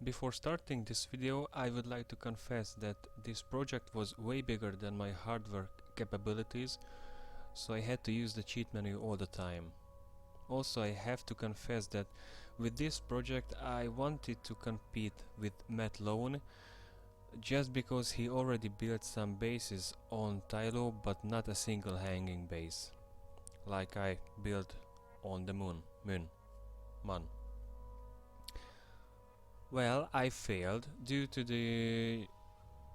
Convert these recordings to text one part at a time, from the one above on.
Before starting this video, I would like to confess that this project was way bigger than my hardware capabilities, so I had to use the cheat menu all the time. Also, I have to confess that with this project I wanted to compete with Matt Lone, just because he already built some bases on Tylo but not a single hanging base, like I built on the moon. Well, I failed due to the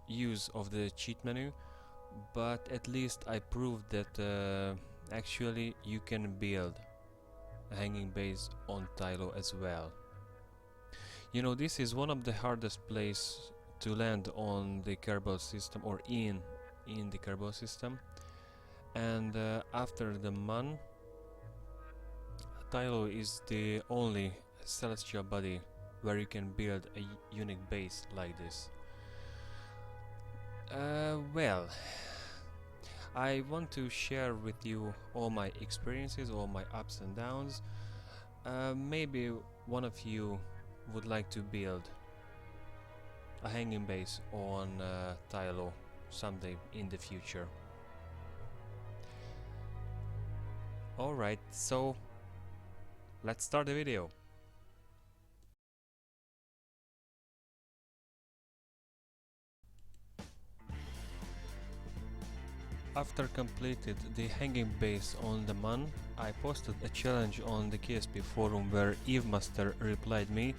use of the cheat menu, but at least I proved that actually you can build a hanging base on Tylo as well. You know, this is one of the hardest places to land on the Kerbal system, or in the Kerbal system, and after the Mun, Tylo is the only celestial body where you can build a unique base like this. Well, I want to share with you all my experiences, all my ups and downs. Maybe one of you would like to build a hanging base on Tylo someday in the future. Alright, so let's start the video. After completed the hanging base on the Mun, I posted a challenge on the KSP forum where Evemaster replied me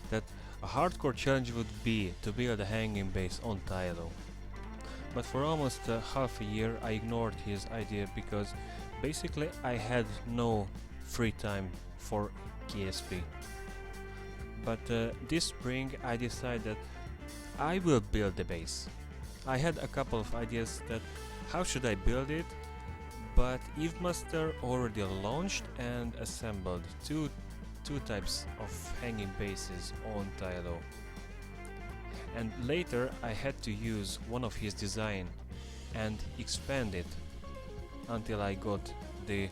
that a hardcore challenge would be to build a hanging base on Tylo. But for almost half a year I ignored his idea because basically I had no free time for KSP. But this spring I decided I will build the base. I had a couple of ideas that how should I build it, but Evemaster already launched and assembled two types of hanging bases on Tylo. And later I had to use one of his design and expand it until I got the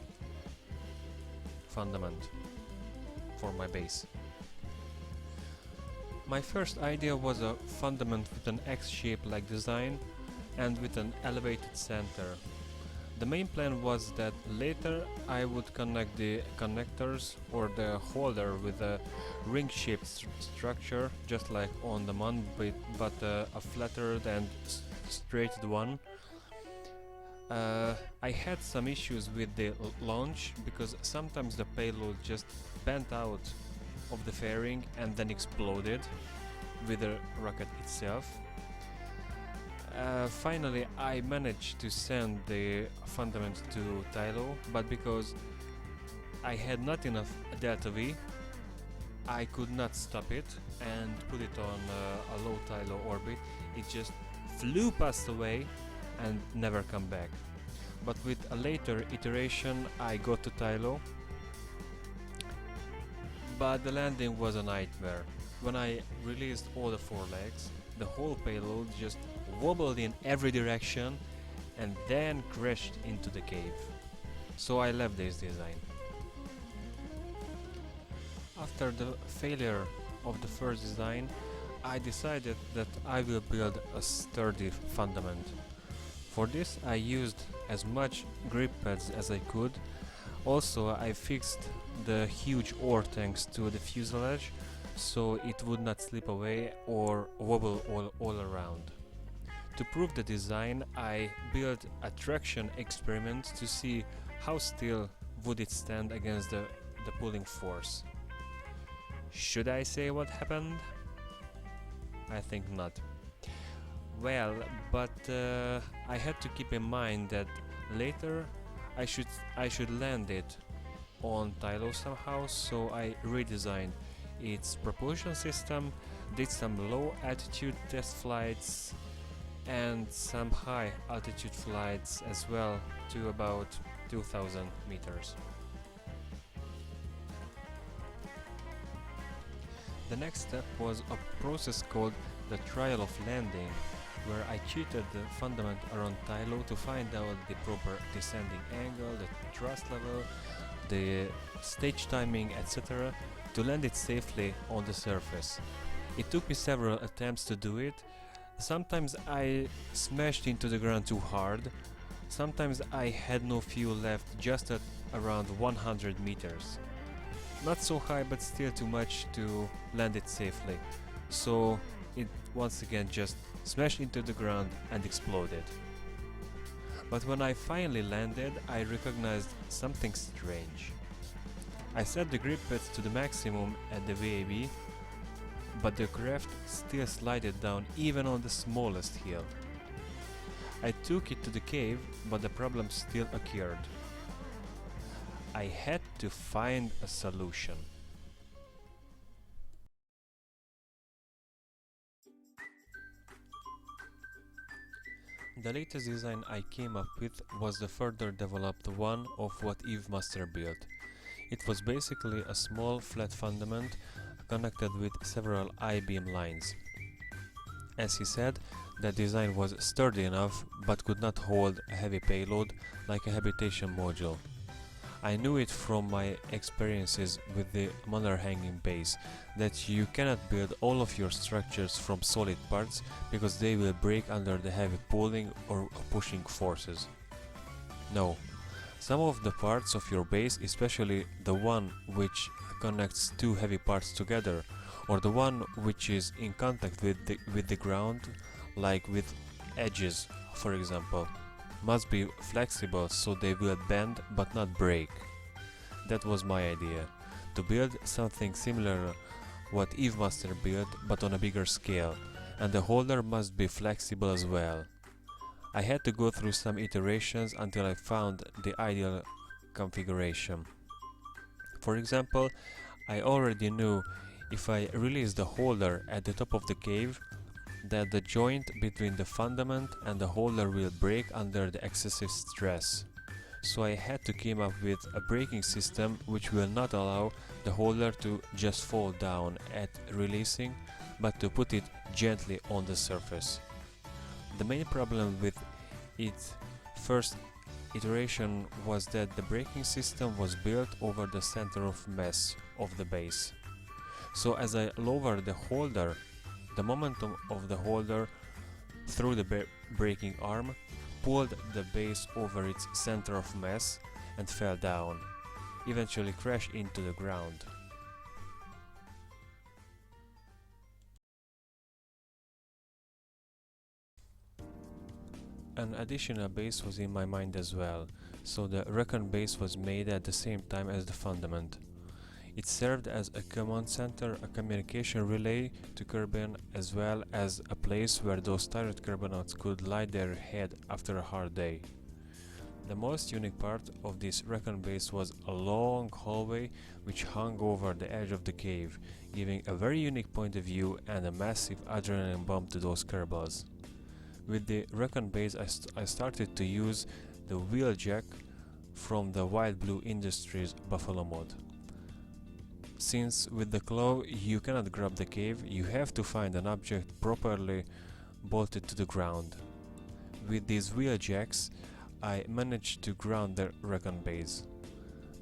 fundament for my base. My first idea was a fundament with an X-shape like design and with an elevated center. The main plan was that later I would connect the connectors or the holder with a ring-shaped structure, just like on the Mun, but a flattered and straightened one. I had some issues with the launch because sometimes the payload just bent out of the fairing and then exploded with the rocket itself. Finally I managed to send the fundament to Tylo, but because I had not enough Delta V, I could not stop it and put it on a low Tylo orbit. It just flew past away and never come back. But with a later iteration I got to Tylo, but the landing was a nightmare. When I released all the four legs, the whole payload just wobbled in every direction and then crashed into the cave. So I left this design. After the failure of the first design, I decided that I will build a sturdy fundament. For this I used as much grip pads as I could. Also I fixed the huge ore tanks to the fuselage so it would not slip away or wobble all around. To prove the design, I built a traction experiment to see how still would it stand against the pulling force. Should I say what happened? I think not. Well, but I had to keep in mind that later I should land it on Tylo somehow, so I redesigned its propulsion system, did some low altitude test flights and some high altitude flights as well to about 2000 meters. The next step was a process called the trial of landing, where I cheated the fundament around Tylo to find out the proper descending angle, the thrust level, the stage timing, etc. to land it safely on the surface. It took me several attempts to do it. Sometimes I smashed into the ground too hard. Sometimes I had no fuel left, just at around 100 meters. Not so high, but still too much to land it safely. So it once again just smashed into the ground and exploded. But when I finally landed, I recognized something strange. I set the grip pads to the maximum at the VAB, but the craft still slided down even on the smallest hill. I took it to the cave, but the problem still occurred. I had to find a solution. The latest design I came up with was the further developed one of what Eve Master built. It was basically a small flat fundament connected with several I-beam lines. As he said, the design was sturdy enough but could not hold a heavy payload like a habitation module. I knew it from my experiences with the Manor hanging base that you cannot build all of your structures from solid parts because they will break under the heavy pulling or pushing forces. No, some of the parts of your base, especially the one which connects two heavy parts together, or the one which is in contact with the ground, like with edges for example, must be flexible so they will bend but not break. That was my idea, to build something similar what Eve Master built but on a bigger scale, and the holder must be flexible as well. I had to go through some iterations until I found the ideal configuration. For example, I already knew if I release the holder at the top of the cave, that the joint between the fundament and the holder will break under the excessive stress. So I had to come up with a braking system which will not allow the holder to just fall down at releasing, but to put it gently on the surface. The main problem with its first iteration was that the braking system was built over the center of mass of the base. So as I lowered the holder, the momentum of the holder through the braking arm pulled the base over its center of mass and fell down, eventually crashed into the ground. An additional base was in my mind as well, so the recon base was made at the same time as the fundament. It served as a command center, a communication relay to Kerbin, as well as a place where those tired Kerbinauts could lie their head after a hard day. The most unique part of this recon base was a long hallway which hung over the edge of the cave, giving a very unique point of view and a massive adrenaline bump to those Kerbals. With the recon base I started to use the wheeljack from the Wild Blue Industries Buffalo mod. Since with the claw you cannot grab the cave, you have to find an object properly bolted to the ground. With these wheeljacks I managed to ground the recon base.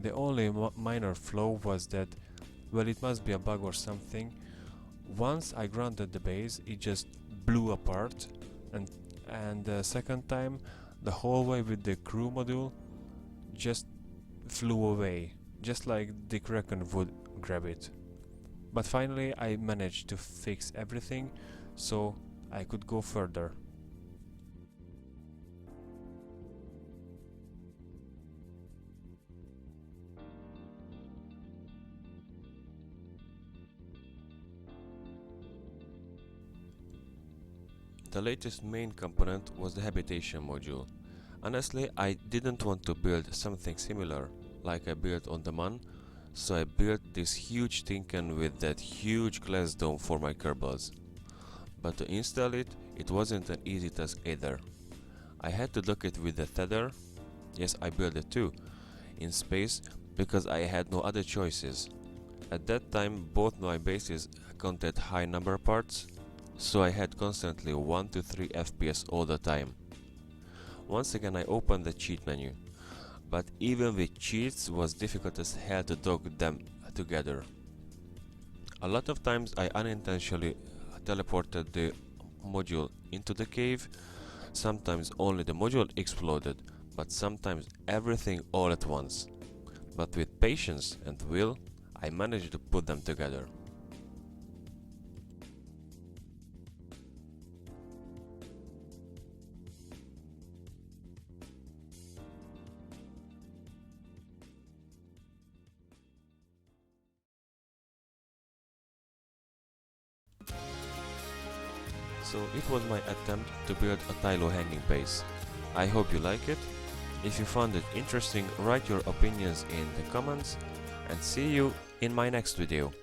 The only minor flaw was that, well, it must be a bug or something. Once I grounded the base, it just blew apart, and the second time the hallway with the crew module just flew away, just like the Kraken would grab it. But finally I managed to fix everything, so I could go further. The latest main component was the habitation module. Honestly, I didn't want to build something similar like I built on the MAN, so I built this huge Tinken with that huge glass dome for my Kerbals. But to install it, it wasn't an easy task either. I had to dock it with the tether, yes I built it too, in space because I had no other choices. At that time both my bases contained high number parts, so I had constantly 1 to 3 FPS all the time. Once again I opened the cheat menu, but even with cheats was difficult as hell to dock them together. A lot of times I unintentionally teleported the module into the cave. Sometimes only the module exploded, but sometimes everything all at once. But with patience and will, I managed to put them together. So it was my attempt to build a Tylo hanging base. I hope you like it. If you found it interesting, write your opinions in the comments and see you in my next video.